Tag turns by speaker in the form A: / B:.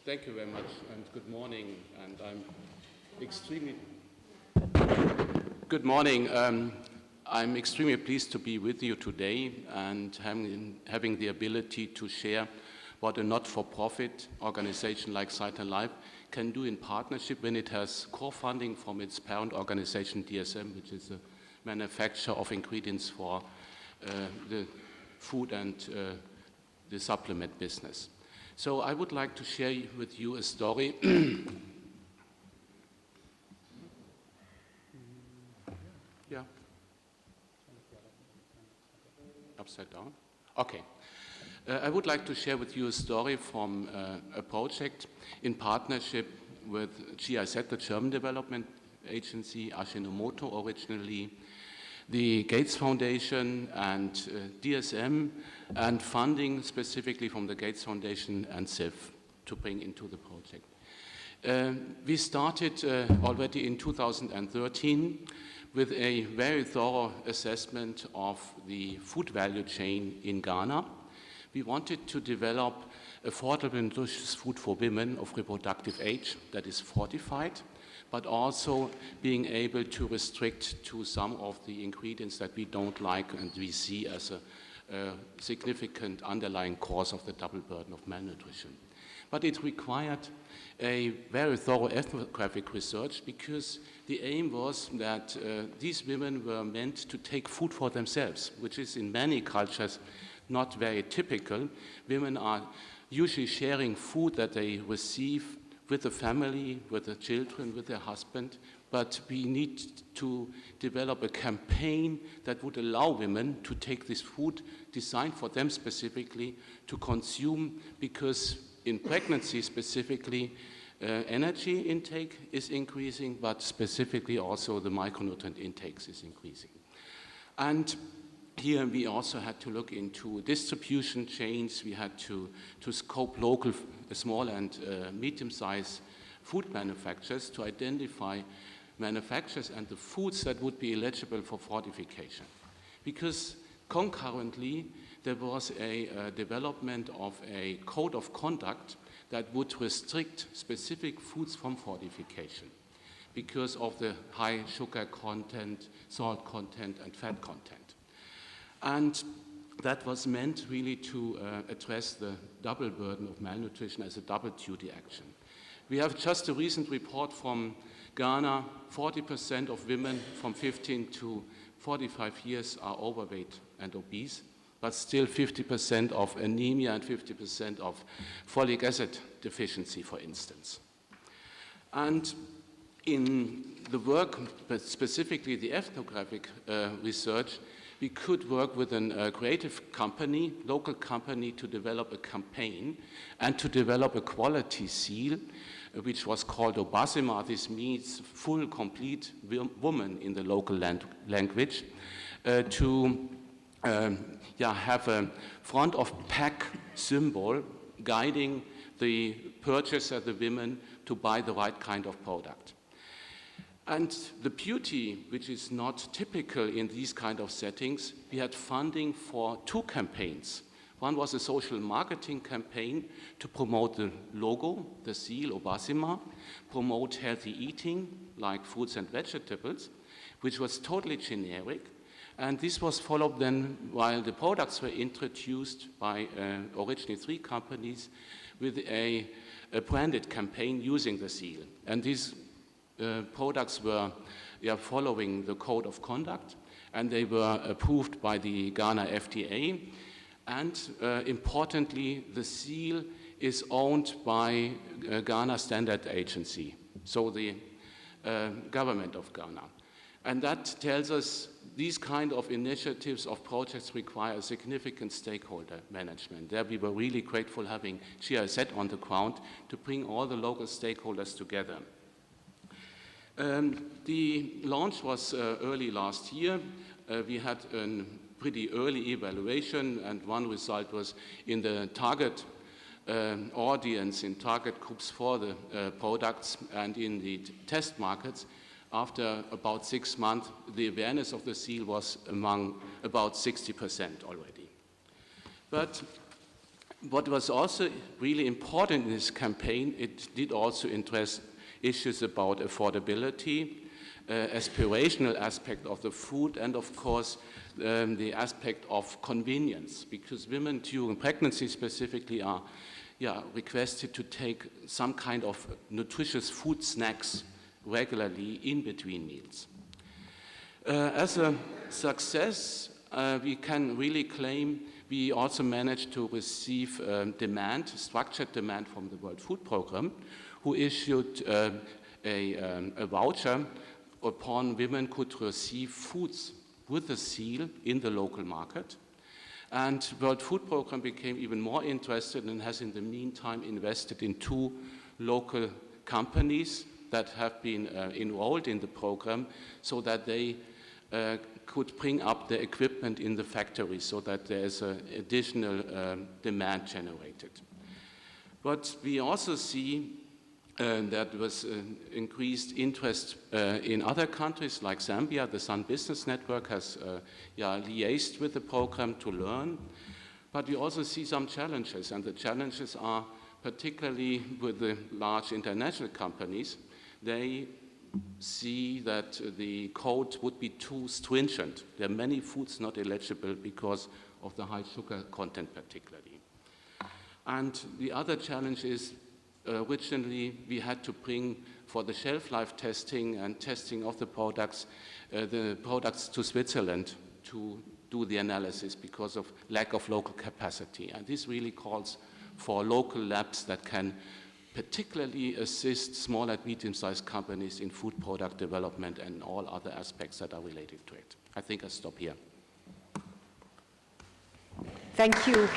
A: Thank you very much, and good morning. And I'm extremely I'm extremely pleased to be with you today and having the ability to share what a not-for-profit organization like Sight and Life can do in partnership when it has core funding from its parent organization DSM, which is a manufacturer of ingredients for the food and the supplement business. So I would like to share with you a story. Yeah. Upside down? Okay. I would like to share with you a story from a project in partnership with GIZ, the German development agency, Ajinomoto originally, the Gates Foundation and DSM, and funding specifically from the Gates Foundation and CIF to bring into the project. We started already in 2013 with a very thorough assessment of the food value chain in Ghana. We wanted to develop affordable and nutritious food for women of reproductive age that is fortified, but also being able to restrict to some of the ingredients that we don't like and we see as a significant underlying cause of the double burden of malnutrition. But it required a very thorough ethnographic research because the aim was that these women were meant to take food for themselves, which is in many cultures not very typical. Women are usually sharing food that they receive with the family, with the children, with their husband, but we need to develop a campaign that would allow women to take this food designed for them specifically to consume, because in pregnancy specifically, energy intake is increasing, but specifically also the micronutrient intakes is increasing. And here we also had to look into distribution chains. We had to scope local, small and medium-sized food manufacturers to identify manufacturers and the foods that would be eligible for fortification. Because concurrently, there was a development of a code of conduct that would restrict specific foods from fortification because of the high sugar content, salt content, and fat content. And that was meant really to address the double burden of malnutrition as a double duty action. We have just a recent report from Ghana. 40% of women from 15 to 45 years are overweight and obese, but still 50% of anemia and 50% of folic acid deficiency, for instance. And in the work, but specifically the ethnographic research, we could work with a creative company, local company, to develop a campaign and to develop a quality seal, which was called Obasima. This means full, complete woman in the local language, to have a front of pack symbol guiding the purchaser, the women, to buy the right kind of product. And the beauty, which is not typical in these kind of settings, we had funding for 2 campaigns. One was a social marketing campaign to promote the logo, the seal, Obasima, promote healthy eating, like fruits and vegetables, which was totally generic. And this was followed then, while the products were introduced by originally 3 companies, with a branded campaign using the seal. And these products were following the code of conduct, and they were approved by the Ghana FDA. And importantly, the seal is owned by Ghana Standard Agency, so the government of Ghana. And that tells us these kind of initiatives of projects require significant stakeholder management. There we were really grateful having GIZ on the ground to bring all the local stakeholders together. The launch was early last year. We had a pretty early evaluation, and one result was in the target audience, in target groups for the products and in the test markets. After about 6 months, the awareness of the seal was among about 60% already. But What was also really important in this campaign, it did also address issues about affordability, aspirational aspect of the food, and of course the aspect of convenience, because women during pregnancy specifically are requested to take some kind of nutritious food snacks regularly in between meals. As a success, we can really claim we also managed to receive demand, structured demand from the World Food Programme, who issued a voucher upon women could receive foods with a seal in the local market. And World Food Programme became even more interested and has in the meantime invested in 2 local companies that have been enrolled in the program so that they could bring up the equipment in the factory so that there is additional demand generated. But we also see that was increased interest in other countries like Zambia. The Sun Business Network has liaised with the program to learn. But we also see some challenges, and the challenges are particularly with the large international companies. They see that the code would be too stringent. There are many foods not eligible because of the high sugar content particularly. And the other challenge is originally we had to bring for the shelf life testing and testing of the products to Switzerland to do the analysis because of lack of local capacity. And this really calls for local labs that can particularly assist small and medium-sized companies in food product development and all other aspects that are related to it. I think I'll stop here.
B: Thank you.